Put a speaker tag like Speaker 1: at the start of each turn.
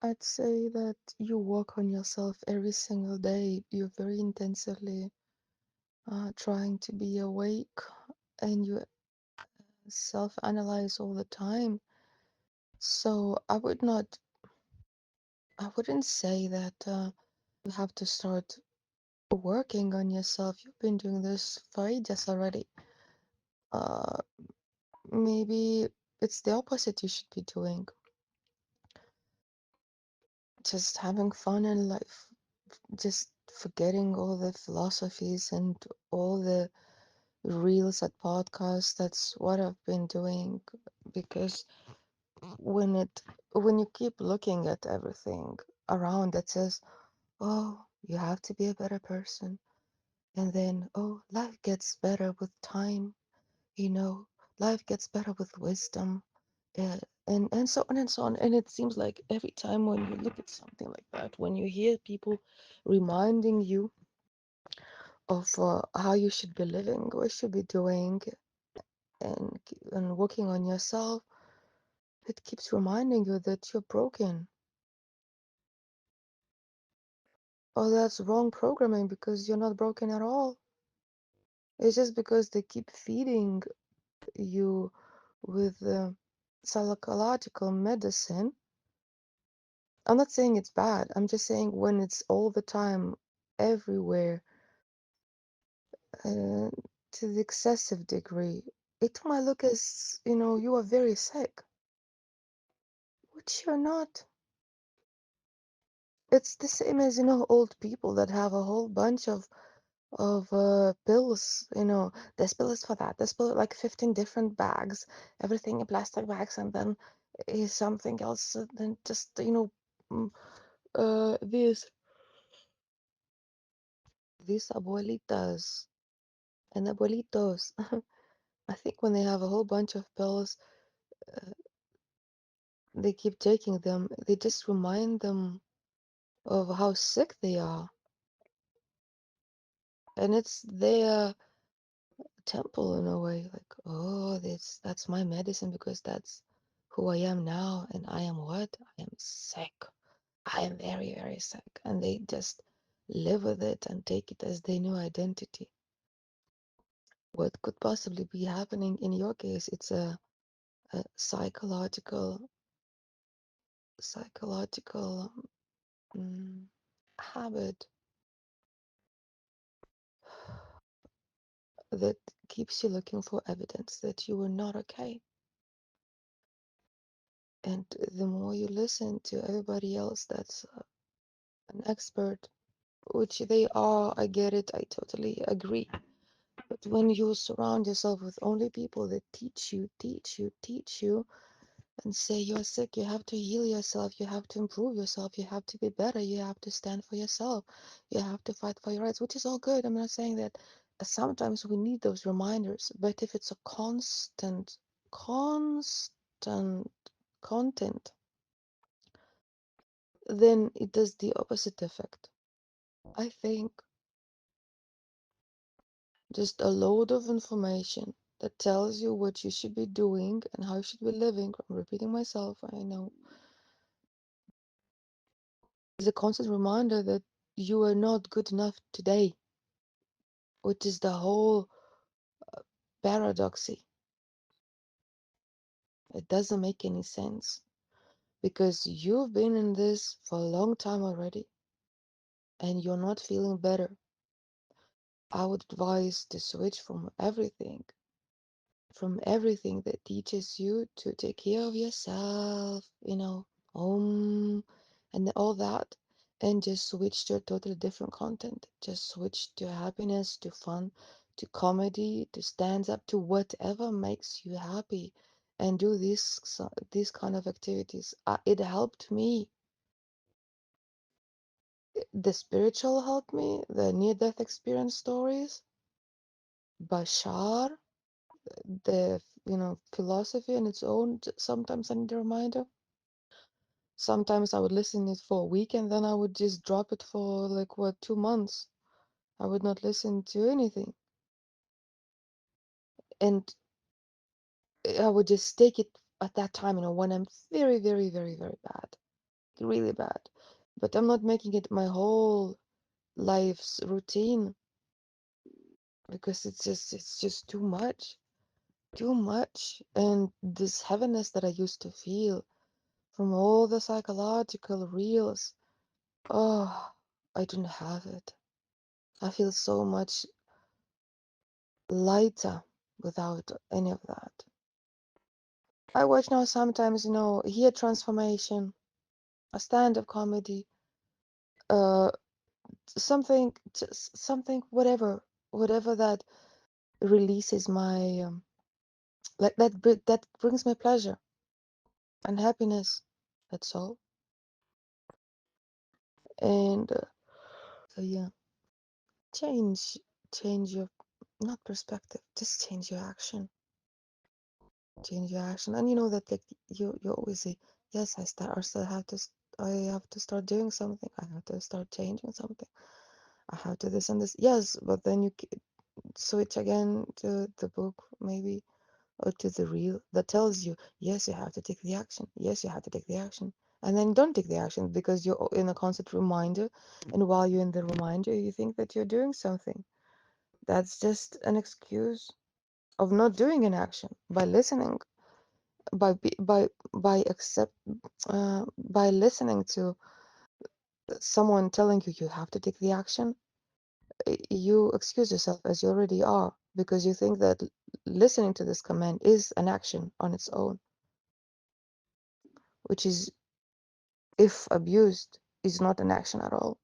Speaker 1: I'd say that you work on yourself every single day. You're very intensively trying to be awake and you self-analyze all the time. So I wouldn't say that you have to start working on yourself. You've been doing this for ages already. Uh, Maybe it's the opposite you should be doing. Just having fun in life, just forgetting all the philosophies and all the reels and podcasts. That's what I've been doing because when it when you keep looking at everything around that says, "Oh, you have to be a better person," and then, "Oh, life gets better with time," you know, life gets better with wisdom, uh, and so on and so on. And it seems like every time when you look at something like that, when you hear people reminding you of how you should be living, what you should be doing, and working on yourself, it keeps reminding you that you're broken. Oh, that's wrong programming because you're not broken at all. It's just because they keep feeding you with psychological medicine. I'm not saying it's bad. I'm just saying when it's all the time, everywhere, uh, to the excessive degree, it might look as, you are very sick, which you're not. It's the same as, old people that have a whole bunch of pills, this pill is for that, this pill, like 15 different bags, everything in plastic bags, and then is something else, then just, mm, these abuelitas and abuelitos, I think when they have a whole bunch of pills, they keep taking them, they just remind them of how sick they are. And it's their temple in a way, like, oh, that's my medicine because that's who I am now. And I am what? I am sick. I am very, very sick. And they just live with it and take it as their new identity. What could possibly be happening in your case? It's a psychological mm, habit that keeps you looking for evidence that you were not okay. And the more you listen to everybody else that's an expert, which they are, I get it, I totally agree. But when you surround yourself with only people that teach you, and say you're sick, you have to heal yourself, you have to improve yourself, you have to be better, you have to stand for yourself, you have to fight for your rights, which is all good. I'm not saying that sometimes we need those reminders, but if it's a constant content, then it does the opposite effect. I think just a load of information that tells you what you should be doing and how you should be living. I'm repeating myself, I know. Is a constant reminder that you are not good enough today, which is the whole paradoxy. It doesn't make any sense because you've been in this for a long time already and you're not feeling better. I would advise to switch from everything that teaches you to take care of yourself, and all that, and just switch to a totally different content. Just switch to happiness, to fun, to comedy, to stand up, to whatever makes you happy, and do these kind of activities. It helped me. The spiritual helped me. The near-death experience stories, Bashar, the philosophy in its own. Sometimes I need a reminder. Sometimes I would listen it for a week and then I would just drop it for like what 2 months. I would not listen to anything, and I would just take it at that time, when I'm very, very, very, very bad. really bad. But I'm not making it my whole life's routine because it's just too much. And this heaviness that I used to feel from all the psychological reels, oh, I don't have it. I feel so much lighter without any of that. I watch now sometimes, hear transformation, a stand-up comedy, uh, something, just something, whatever that releases my, like that brings me pleasure and happiness. That's all. And so yeah, change, change your not perspective, just change your action. And you know that like you always say, yes, I still have to, I have to start doing something. I have to start changing something. I have to this and this. Yes, but then you switch again to the book maybe or to the reel that tells you, yes, you have to take the action. Yes, you have to take the action. And then you don't take the action because you're in a constant reminder. And while you're in the reminder, you think that you're doing something. That's just an excuse of not doing an action by listening, by listening to someone telling you you have to take the action. You excuse yourself as you already are because you think that listening to this command is an action on its own, which is, if abused, is not an action at all.